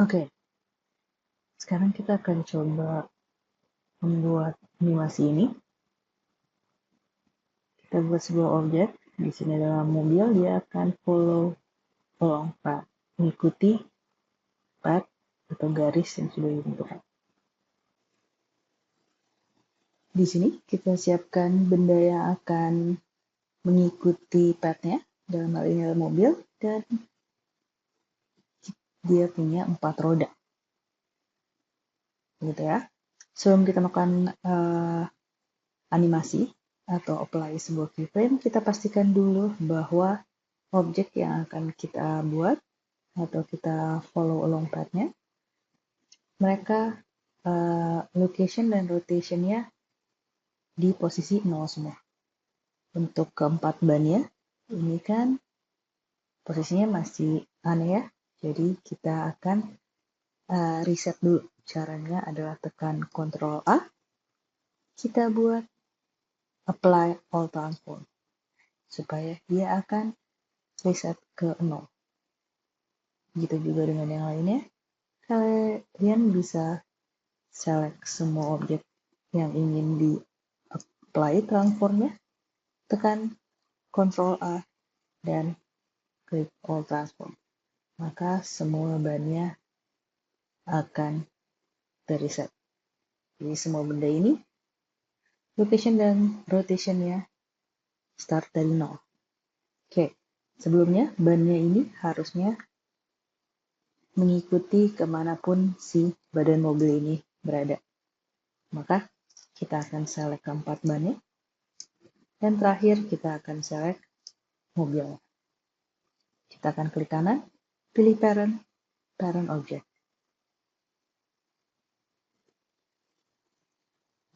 Oke, sekarang kita akan coba membuat animasi ini. Kita buat sebuah objek. Di sini dalam mobil, dia akan follow along path, mengikuti path atau garis yang sudah ditentukan. Di sini kita siapkan benda yang akan mengikuti path-nya, dalam hal ini adalah mobil, dan dia punya 4 roda. Gitu ya. Sebelum kita melakukan animasi atau apply sebuah keyframe, kita pastikan dulu bahwa objek yang akan kita buat atau kita follow along path-nya, mereka location dan rotation-nya di posisi 0 semua. Untuk keempat bannya, ini kan posisinya masih aneh ya, jadi kita akan reset dulu. Caranya adalah tekan Ctrl A, kita buat apply all transform, supaya dia akan reset ke 0. Gitu juga dengan yang lainnya. Kalian bisa select semua objek yang ingin di apply transformnya, tekan Ctrl A dan klik all transform. Maka semua bannya akan terreset. Jadi semua benda ini, location dan rotationnya start dari 0. Oke, sebelumnya bannya ini harusnya mengikuti kemanapun si badan mobil ini berada. Maka kita akan select keempat bannya. Dan terakhir kita akan select mobilnya. Kita akan klik kanan, pilih parent object.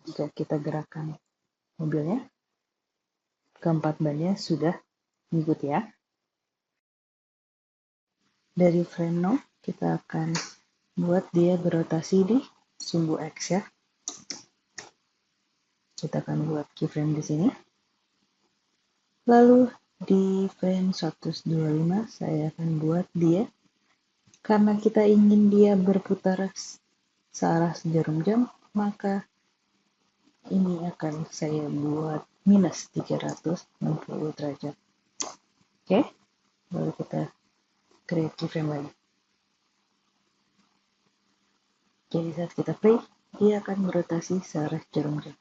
Jika kita gerakkan mobilnya, keempat bannya sudah mengikuti ya. Dari frame 0, kita akan buat dia berotasi di sumbu X ya. Kita akan buat keyframe di sini. Lalu di frame 125 saya akan buat dia, karena kita ingin dia berputar searah sejarum jam, maka ini akan saya buat minus 360 derajat. Oke, lalu kita create keyframe lagi. Jadi saat kita play, dia akan berotasi searah jarum jam.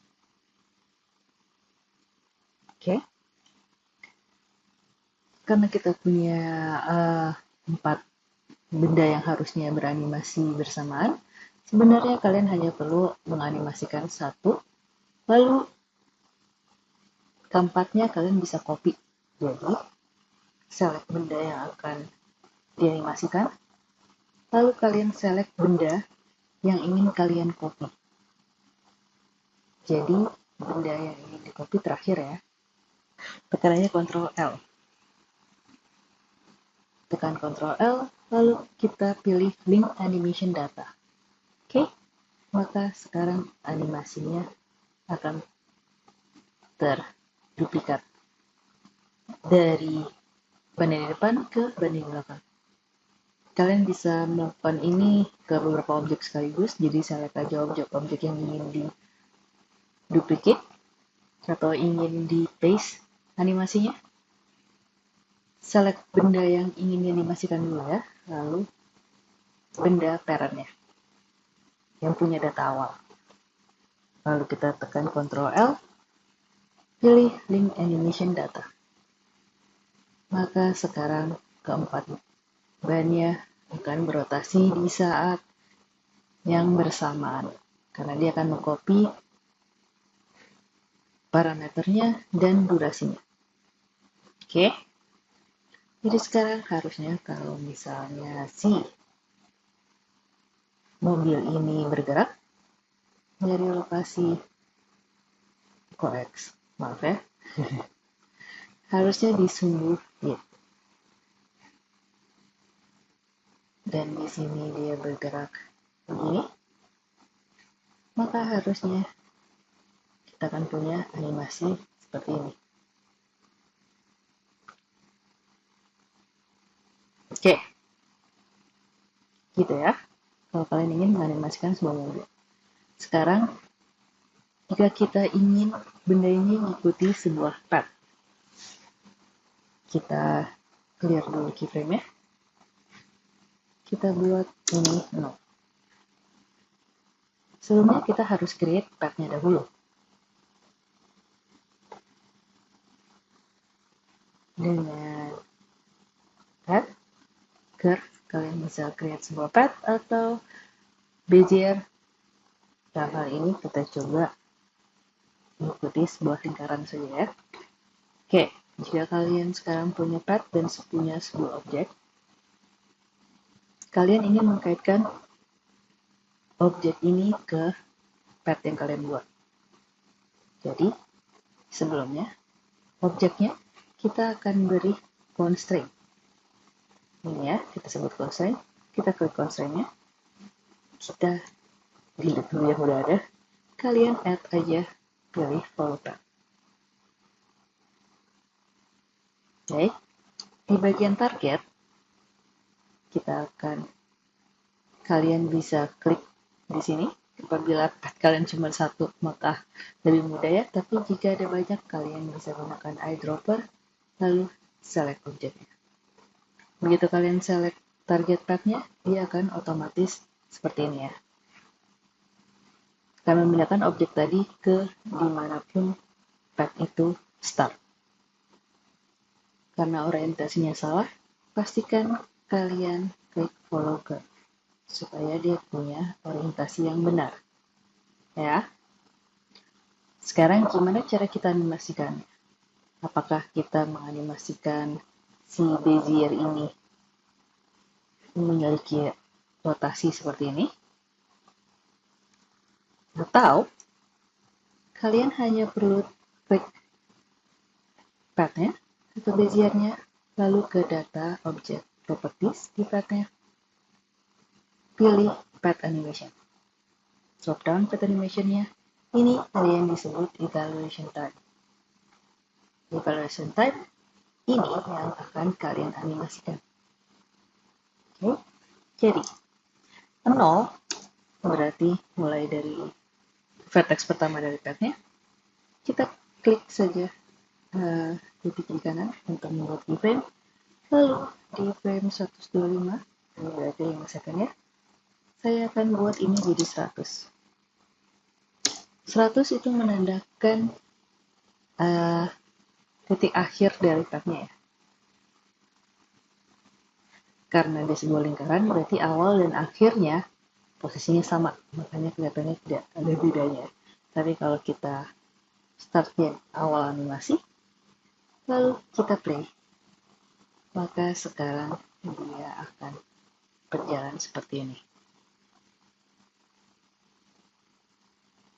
Oke, karena kita punya 4 benda yang harusnya beranimasi bersamaan, sebenarnya kalian hanya perlu menganimasikan satu, lalu keempatnya kalian bisa copy. Jadi, select benda yang akan dianimasikan, lalu kalian select benda yang ingin kalian copy. Jadi, benda yang ingin di copy terakhir ya. Tekanannya Ctrl L. Tekan Ctrl L, lalu kita pilih link animation data. Oke, maka sekarang animasinya akan terduplikat dari banding depan ke banding belakang. Kalian bisa melakukan ini ke beberapa objek sekaligus, jadi select aja objek-objek yang ingin di duplicate atau ingin di paste animasinya. Select benda yang ingin dianimasikan dulu ya, lalu benda parentnya yang punya data awal. Lalu kita tekan Ctrl L, pilih link animation data. Maka sekarang keempat bannya akan berotasi di saat yang bersamaan, karena dia akan mengcopy parameternya dan durasinya. Oke, jadi sekarang harusnya kalau misalnya si mobil ini bergerak dari lokasi X, maaf ya, harusnya di sumbu Y. Dan di sini dia bergerak begini, maka harusnya kita akan punya animasi seperti ini. Oke, gitu ya. kalau kalian ingin menganimasikan sebuah mobil. Sekarang, jika kita ingin benda ini mengikuti sebuah path, kita clear dulu keyframe-nya. Kita buat ini 0. Sebelumnya kita harus create path-nya dahulu. Dengan path, curve, kalian bisa create sebuah path atau Bezier. Dalam hal ini kita coba mengikuti sebuah lingkaran saja ya. Oke, jika kalian sekarang punya path dan punya sebuah objek, kalian ingin mengkaitkan objek ini ke path yang kalian buat. Jadi, sebelumnya, objeknya kita akan beri constraint. Ini ya, kita sebut constraint. Kita klik constraint-nya. Kita delete dulu yang udah ada. Kalian add aja, pilih follow path. Oke, di bagian target, kalian bisa klik di sini. Apabila path kalian cuma satu, maka lebih mudah ya. Tapi jika ada banyak, kalian bisa gunakan eyedropper, lalu select objeknya. Begitu kalian select target path-nya, dia akan otomatis seperti ini ya. Kami memindahkan objek tadi ke dimanapun path itu start. Karena orientasinya salah, pastikan kalian klik follow curve supaya dia punya orientasi yang benar. Ya. Sekarang gimana cara kita animasikan? Apakah kita menganimasikan si Bezier ini memiliki rotasi seperti ini? Atau kalian hanya perlu klik path-nya atau Beziernya, lalu ke data object properties di path-nya. Pilih path animation. Drop down path animation-nya. Ini ada yang disebut evaluation type. Evaluation type ini yang akan kalian animasikan. Oke. Jadi 0 berarti mulai dari vertex pertama dari path-nya. Kita klik saja titik di kanan untuk membuat keyframe. Lalu di frame 125, ini berarti 5 second ya, saya akan buat ini jadi 100. 100 itu menandakan titik akhir dari path-nya ya. Karena dia sebuah lingkaran, berarti awal dan akhirnya posisinya sama, makanya kelihatannya tidak ada bedanya. Tapi kalau kita startnya awal animasi, lalu kita play, maka sekarang dia akan berjalan seperti ini.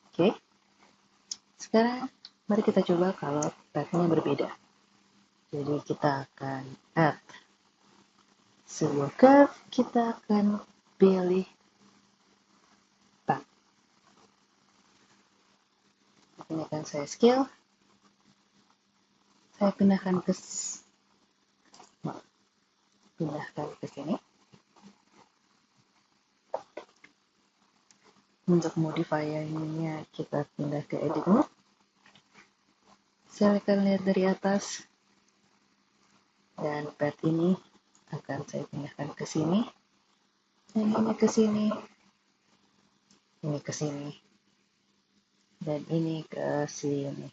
Oke, sekarang mari kita coba kalau path-nya berbeda. Jadi kita akan add sebuah curve, kita akan pilih path. Ini akan saya scale, saya pindahkan ke sini. Untuk modifiernya kita pindah ke edit mode. Saya akan lihat dari atas, dan path ini akan saya pindahkan ke sini, dan ini ke sini, ini ke sini, dan ini ke sini.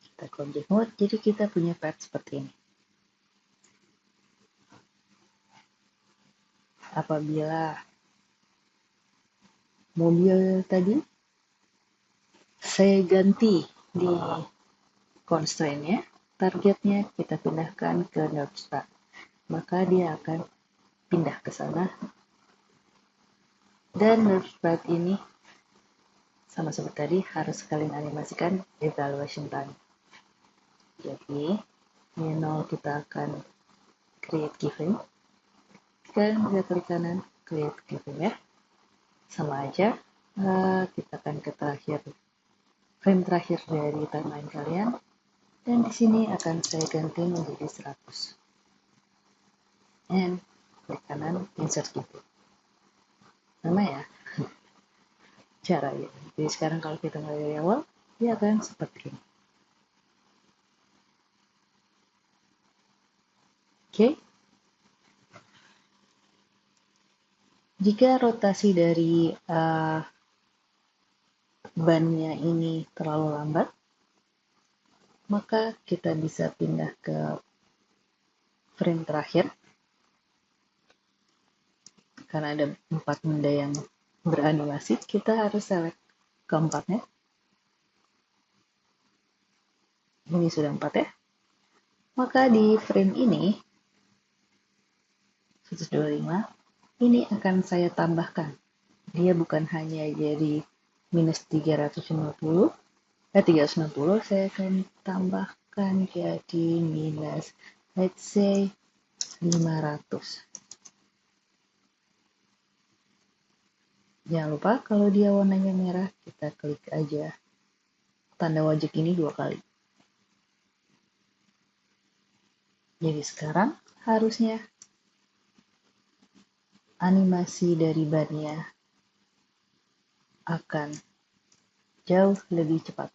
Kita ke object mode, jadi kita punya path seperti ini. Apabila mobil tadi saya ganti di constraint-nya, targetnya kita pindahkan ke North Star, maka dia akan pindah ke sana, dan North Star ini sama seperti tadi harus kalian animasikan evaluation time. Jadi ini 0 kita akan create keyframe, dan bisa klik kanan create keyframe ya, sama aja. Kita akan ke terakhir, frame terakhir dari timeline kalian, Dan di sini akan saya ganti menjadi 100. And klik kanan insert gitu. Sama ya caranya. Jadi sekarang kalau kita mulai dari awal, dia akan seperti ini. Oke. Jika rotasi dari bannya ini terlalu lambat, maka kita bisa pindah ke frame terakhir. Karena ada 4 benda yang beranimasi, kita harus select keempatnya. Ini sudah 4 ya. Maka di frame ini 125 ini akan saya tambahkan. Dia bukan hanya jadi minus 360, saya akan tambahkan jadi minus, let's say 500. Jangan lupa kalau dia warnanya merah, kita klik aja tanda wajib ini 2 kali. Jadi sekarang harusnya animasi dari bannya akan jauh lebih cepat.